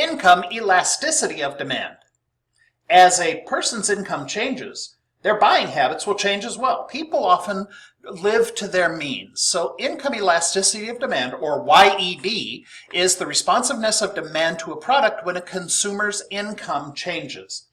income elasticity of demand. As a person's income changes, their buying habits will change as well. People often live to their means. So income elasticity of demand, or YED, is the responsiveness of demand to a product when a consumer's income changes.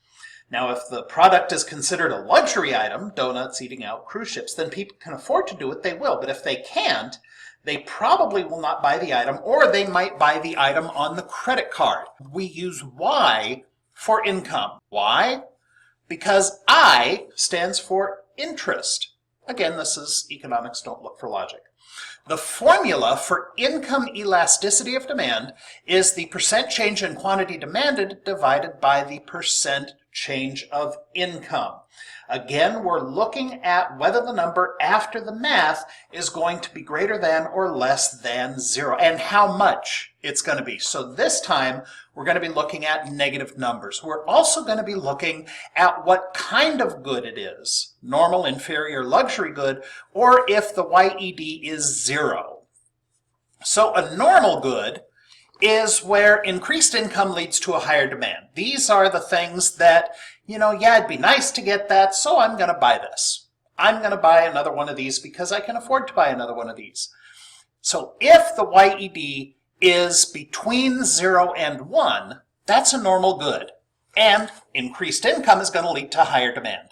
Now, if the product is considered a luxury item, donuts, eating out, cruise ships, then people can afford to do it, they will. But if they can't, they probably will not buy the item, or they might buy the item on the credit card. We use Y for income. Why? Because I stands for interest. Again, this is economics, don't look for logic. The formula for income elasticity of demand is the percent change in quantity demanded divided by the percent change of income. Again, we're looking at whether the number after the math is going to be greater than or less than 0, and how much it's going to be. So this time, we're going to be looking at negative numbers. We're also going to be looking at what kind of good it is, normal, inferior, luxury good, or if the YED is 0. So a normal good is where increased income leads to a higher demand. These are the things that, yeah, it'd be nice to get that, so I'm going to buy this. I'm going to buy another one of these because I can afford to buy another one of these. So if the YED is between 0 and 1, that's a normal good. And increased income is going to lead to higher demand.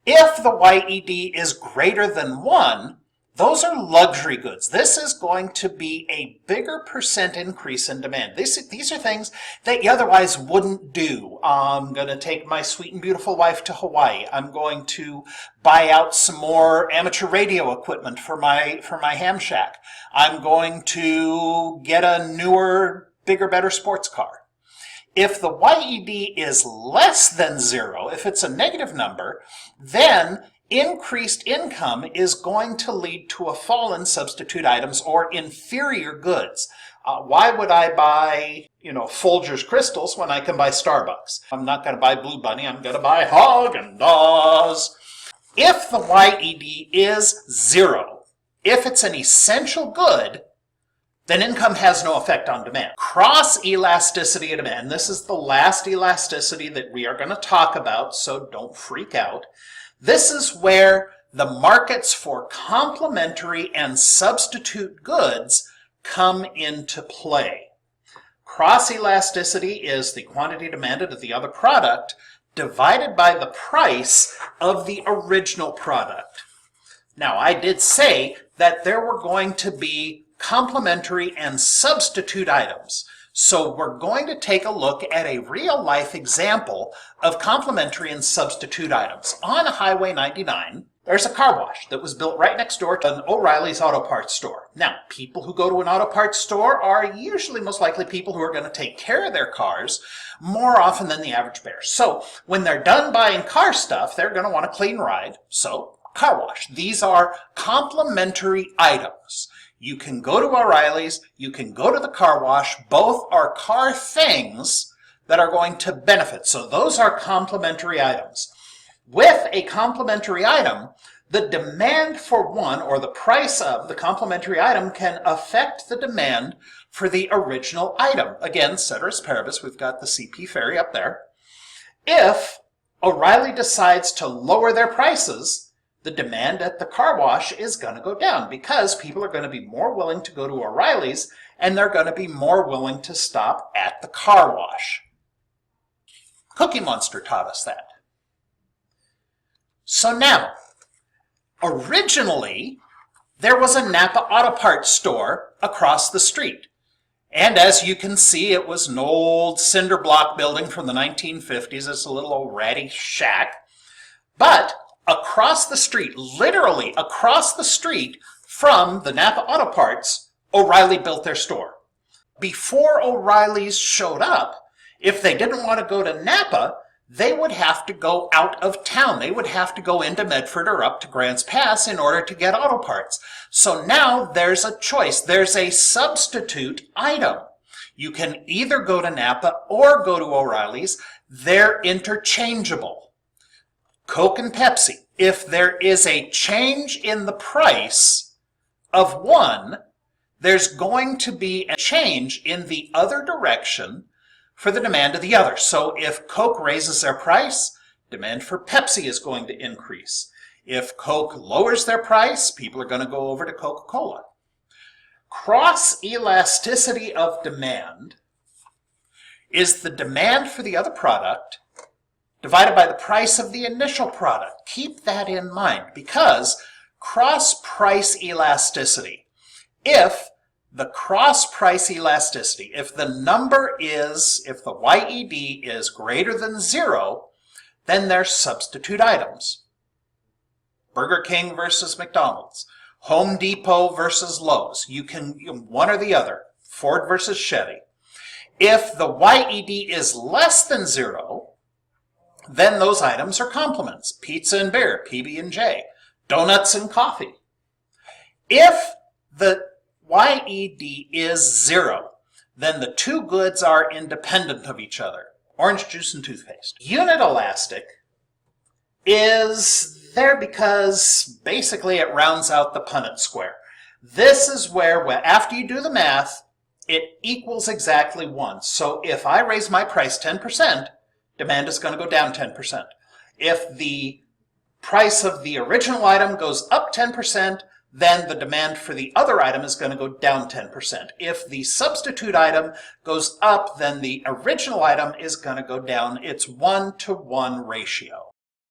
If the YED is greater than 1, those are luxury goods. This is going to be a bigger percent increase in demand. These are things that you otherwise wouldn't do. I'm going to take my sweet and beautiful wife to Hawaii. I'm going to buy out some more amateur radio equipment for my ham shack. I'm going to get a newer, bigger, better sports car. If the YED is less than 0, if it's a negative number, then increased income is going to lead to a fall in substitute items or inferior goods. Why would I buy, Folgers crystals when I can buy Starbucks? I'm not going to buy Blue Bunny, I'm going to buy Haagen-Dazs. If the YED is 0, if it's an essential good, then income has no effect on demand. Cross elasticity of demand, this is the last elasticity that we are going to talk about, so don't freak out. This is where the markets for complementary and substitute goods come into play. Cross elasticity is the quantity demanded of the other product divided by the price of the original product. Now, I did say that there were going to be complementary and substitute items. So we're going to take a look at a real-life example of complementary and substitute items. On Highway 99, there's a car wash that was built right next door to an O'Reilly's auto parts store. Now, people who go to an auto parts store are usually most likely people who are going to take care of their cars more often than the average bear. So when they're done buying car stuff, they're going to want a clean ride. So car wash. These are complementary items. You can go to O'Reilly's, you can go to the car wash. Both are car things that are going to benefit. So those are complementary items. With a complementary item, the demand for one, or the price of the complementary item, can affect the demand for the original item. Again, ceteris paribus, we've got the CP ferry up there. If O'Reilly decides to lower their prices, the demand at the car wash is going to go down because people are going to be more willing to go to O'Reilly's and they're going to be more willing to stop at the car wash. Cookie Monster taught us that. So now, originally, there was a Napa Auto Parts store across the street. And as you can see, it was an old cinder block building from the 1950s. It's a little old ratty shack. But across the street, literally across the street from the Napa Auto Parts, O'Reilly built their store. Before O'Reilly's showed up, if they didn't want to go to Napa, they would have to go out of town. They would have to go into Medford or up to Grants Pass in order to get auto parts. So now there's a choice. There's a substitute item. You can either go to Napa or go to O'Reilly's. They're interchangeable. Coke and Pepsi, if there is a change in the price of one, there's going to be a change in the other direction for the demand of the other. So if Coke raises their price, demand for Pepsi is going to increase. If Coke lowers their price, people are going to go over to Coca-Cola. Cross elasticity of demand is the demand for the other product divided by the price of the initial product. Keep that in mind, because cross price elasticity, if the cross price elasticity, if the YED is greater than 0, then they're substitute items. Burger King versus McDonald's, Home Depot versus Lowe's. You can one or the other, Ford versus Chevy. If the YED is less than 0, then those items are complements. Pizza and beer, PB&J, donuts and coffee. If the YED is 0, then the two goods are independent of each other. Orange juice and toothpaste. Unit elastic is there because basically it rounds out the Punnett square. This is where, after you do the math, it equals exactly 1. So if I raise my price 10%, demand is going to go down 10%. If the price of the original item goes up 10%, then the demand for the other item is going to go down 10%. If the substitute item goes up, then the original item is going to go down. It's 1-to-1 ratio.